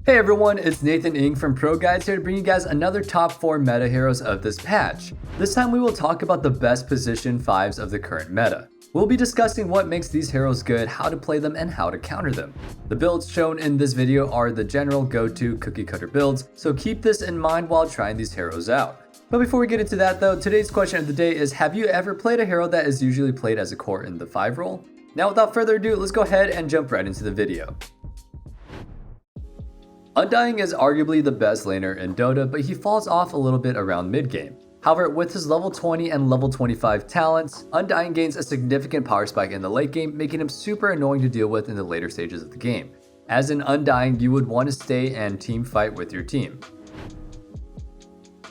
Hey everyone, it's Nathan from Proguides here to bring you guys another top 4 meta heroes of this patch. This time we will talk about the best position 5s of the current meta. We'll be discussing what makes these heroes good, how to play them, and how to counter them. The builds shown in this video are the general go-to cookie cutter builds, so keep this in mind while trying these heroes out. But before we get into that though, today's question of the day is, have you ever played a hero that is usually played as a core in the 5 role? Now without further ado, let's go ahead and jump right into the video. Undying is arguably the best laner in Dota, but he falls off a little bit around mid-game. However, with his level 20 and level 25 talents, Undying gains a significant power spike in the late game, making him super annoying to deal with in the later stages of the game. As in Undying, you would want to stay and team fight with your team.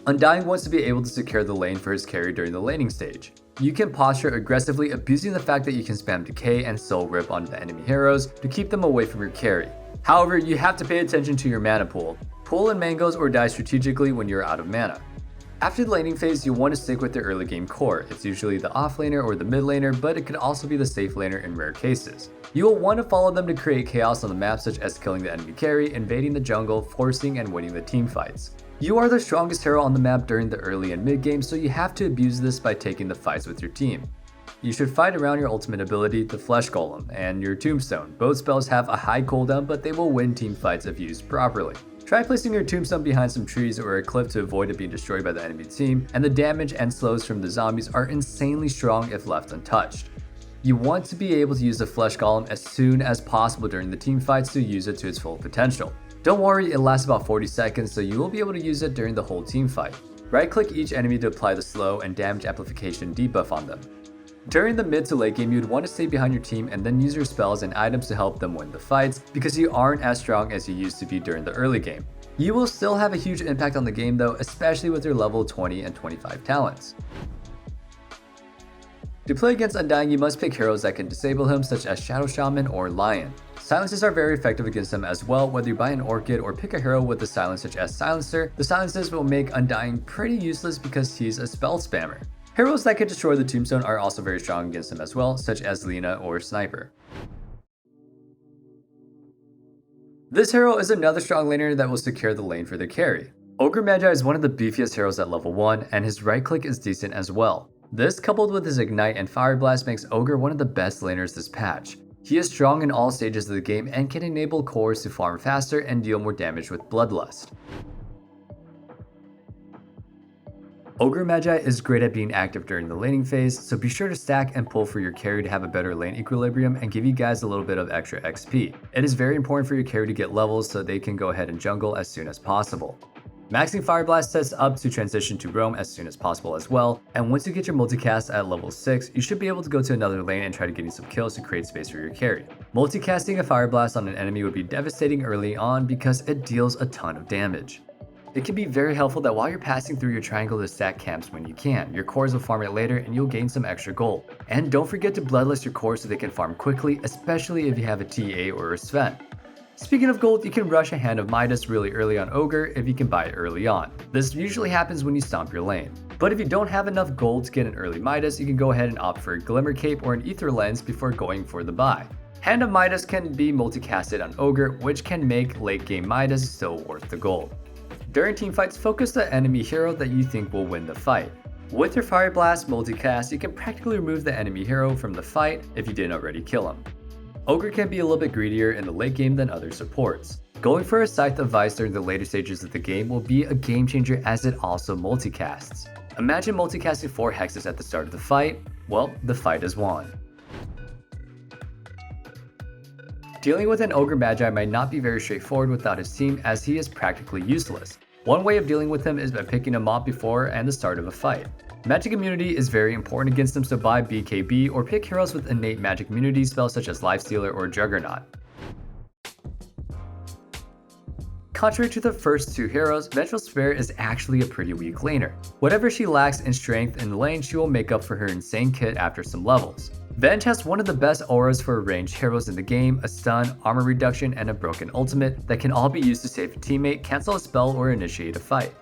Undying wants to be able to secure the lane for his carry during the laning stage. You can posture aggressively, abusing the fact that you can spam decay and soul rip on the enemy heroes to keep them away from your carry. However, you have to pay attention to your mana pool. Pull in mangoes or die strategically when you're out of mana. After the laning phase, you want to stick with the early game core. It's usually the off laner or the mid laner, but it could also be the safe laner in rare cases. You will want to follow them to create chaos on the map, such as killing the enemy carry, invading the jungle, forcing and winning the team fights. You are the strongest hero on the map during the early and mid game, so you have to abuse this by taking the fights with your team. You should fight around your ultimate ability, the Flesh Golem, and your Tombstone. Both spells have a high cooldown, but they will win team fights if used properly. Try placing your Tombstone behind some trees or a cliff to avoid it being destroyed by the enemy team, and the damage and slows from the zombies are insanely strong if left untouched. You want to be able to use the Flesh Golem as soon as possible during the team fights to use it to its full potential. Don't worry, it lasts about 40 seconds, so you will be able to use it during the whole team fight. Right-click each enemy to apply the slow and damage amplification debuff on them. During the mid to late game, you'd want to stay behind your team and then use your spells and items to help them win the fights, because you aren't as strong as you used to be during the early game. You will still have a huge impact on the game though, especially with your level 20 and 25 talents. To play against Undying, you must pick heroes that can disable him, such as Shadow Shaman or Lion. Silences are very effective against him as well. Whether you buy an Orchid or pick a hero with a silence such as Silencer, the silences will make Undying pretty useless because he's a spell spammer. Heroes that can destroy the Tombstone are also very strong against him as well, such as Lina or Sniper. This hero is another strong laner that will secure the lane for their carry. OGRE MAGI is one of the beefiest heroes at level 1, and his right click is decent as well. This, coupled with his Ignite and Fire Blast, makes OGRE one of the best laners this patch. He is strong in all stages of the game and can enable cores to farm faster and deal more damage with Bloodlust. OGRE MAGI is great at being active during the laning phase, so be sure to stack and pull for your carry to have a better lane equilibrium and give you guys a little bit of extra XP. It is very important for your carry to get levels so they can go ahead and jungle as soon as possible. Maxing Fire Blast sets up to transition to roam as soon as possible as well, and once you get your multicast at level 6, you should be able to go to another lane and try to get some kills to create space for your carry. Multicasting a Fire Blast on an enemy would be devastating early on because it deals a ton of damage. It can be very helpful that while you're passing through your triangle to stack camps when you can. Your cores will farm it later and you'll gain some extra gold. And don't forget to bloodlist your cores so they can farm quickly, especially if you have a TA or a Sven. Speaking of gold, you can rush a Hand of Midas really early on OGRE if you can buy it early on. This usually happens when you stomp your lane. But if you don't have enough gold to get an early Midas, you can go ahead and opt for a Glimmer Cape or an Ether Lens before going for the buy. Hand of Midas can be multicasted on OGRE, which can make late game Midas still worth the gold. During teamfights, focus the enemy hero that you think will win the fight. With your Fire Blast multicast, you can practically remove the enemy hero from the fight if you didn't already kill him. OGRE can be a little bit greedier in the late game than other supports. Going for a Scythe of Vice during the later stages of the game will be a game changer as it also multicasts. Imagine multicasting 4 hexes at the start of the fight. Well, the fight is won. Dealing with an OGRE MAGI might not be very straightforward without his team, as he is practically useless. One way of dealing with him is by picking him off before and the start of a fight. Magic immunity is very important against him, so buy BKB or pick heroes with innate magic immunity spells such as Lifestealer or Juggernaut. Contrary to the first 2 heroes, Vengeful Spare is actually a pretty weak laner. Whatever she lacks in strength in the lane, she will make up for her insane kit after some levels. Venge has one of the best auras for ranged heroes in the game, a stun, armor reduction, and a broken ultimate that can all be used to save a teammate, cancel a spell, or initiate a fight.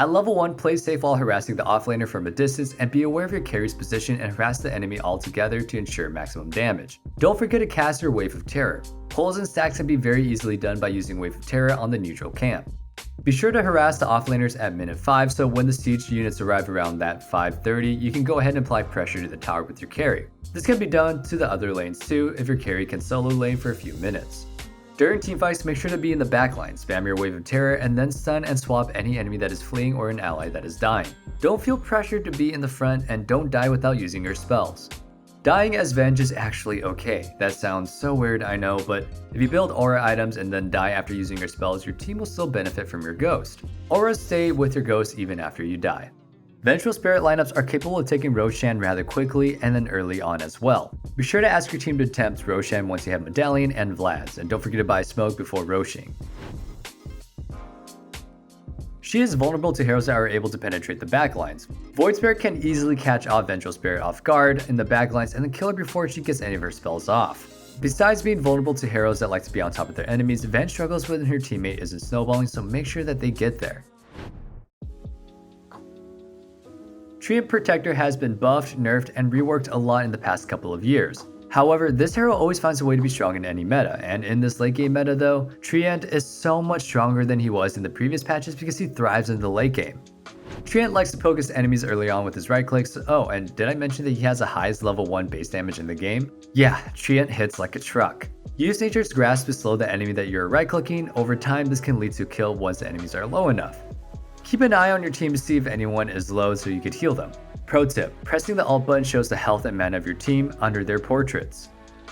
At level 1, play safe while harassing the offlaner from a distance and be aware of your carry's position and harass the enemy altogether to ensure maximum damage. Don't forget to cast your Wave of Terror. Pulls and stacks can be very easily done by using Wave of Terror on the neutral camp. Be sure to harass the offlaners at minute 5 so when the siege units arrive around that 5:30, you can go ahead and apply pressure to the tower with your carry. This can be done to the other lanes too if your carry can solo lane for a few minutes. During teamfights, make sure to be in the backline, spam your Wave of Terror, and then stun and swap any enemy that is fleeing or an ally that is dying. Don't feel pressured to be in the front and don't die without using your spells. Dying as Venge is actually okay. That sounds so weird, I know, but if you build aura items and then die after using your spells, your team will still benefit from your ghost. Auras stay with your ghost even after you die. Vengeful Spirit lineups are capable of taking Roshan rather quickly and then early on as well. Be sure to ask your team to tempt Roshan once you have Medallion and Vlad's, and don't forget to buy smoke before Roshing. She is vulnerable to heroes that are able to penetrate the backlines. Void Spirit can easily catch off Vengeful Spirit off guard in the backlines and then kill her before she gets any of her spells off. Besides being vulnerable to heroes that like to be on top of their enemies, Venge struggles when her teammate isn't snowballing, so make sure that they get there. Treant Protector has been buffed, nerfed, and reworked a lot in the past couple of years. However, this hero always finds a way to be strong in any meta, and in this late game meta though, Treant is so much stronger than he was in the previous patches because he thrives in the late game. Treant likes to poke his enemies early on with his right clicks. Oh, and did I mention that he has the highest level 1 base damage in the game? Yeah, Treant hits like a truck. Use Nature's Grasp to slow the enemy that you're right clicking. Over time, this can lead to a kill once the enemies are low enough. Keep an eye on your team to see if anyone is low so you could heal them. Pro tip, pressing the alt button shows the health and mana of your team under their portraits.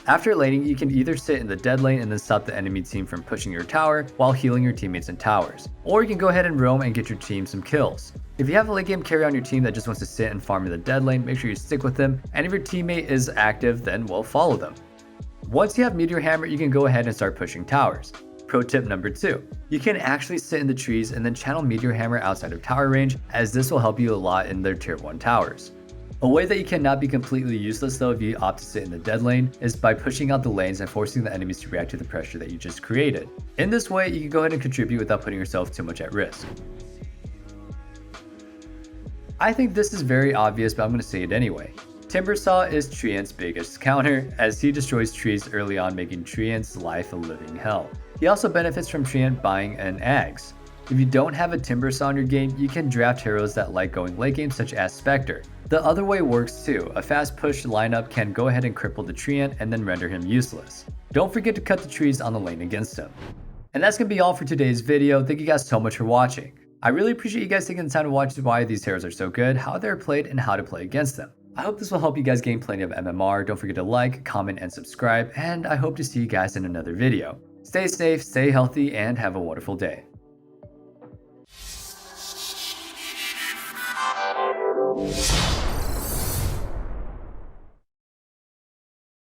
After laning, you can either sit in the dead lane and then stop the enemy team from pushing your tower while healing your teammates in towers. Or you can go ahead and roam and get your team some kills. If you have a late game carry on your team that just wants to sit and farm in the dead lane, make sure you stick with them, and if your teammate is active, then well, follow them. Once you have Meteor Hammer, you can go ahead and start pushing towers. Pro tip number 2, you can actually sit in the trees and then channel Meteor Hammer outside of tower range, as this will help you a lot in their tier 1 towers. A way that you cannot be completely useless though if you opt to sit in the dead lane is by pushing out the lanes and forcing the enemies to react to the pressure that you just created. In this way, you can go ahead and contribute without putting yourself too much at risk. I think this is very obvious, but I'm going to say it anyway. Timbersaw is Treant's biggest counter, as he destroys trees early on, making Treant's life a living hell. He also benefits from Treant buying an Axe. If you don't have a Timbersaw in your game, you can draft heroes that like going late game such as Spectre. The other way works too. A fast push lineup can go ahead and cripple the Treant and then render him useless. Don't forget to cut the trees on the lane against him. And that's going to be all for today's video. Thank you guys so much for watching. I really appreciate you guys taking the time to watch why these heroes are so good, how they're played, and how to play against them. I hope this will help you guys gain plenty of MMR. Don't forget to like, comment, and subscribe, and I hope to see you guys in another video. Stay safe, stay healthy, and have a wonderful day.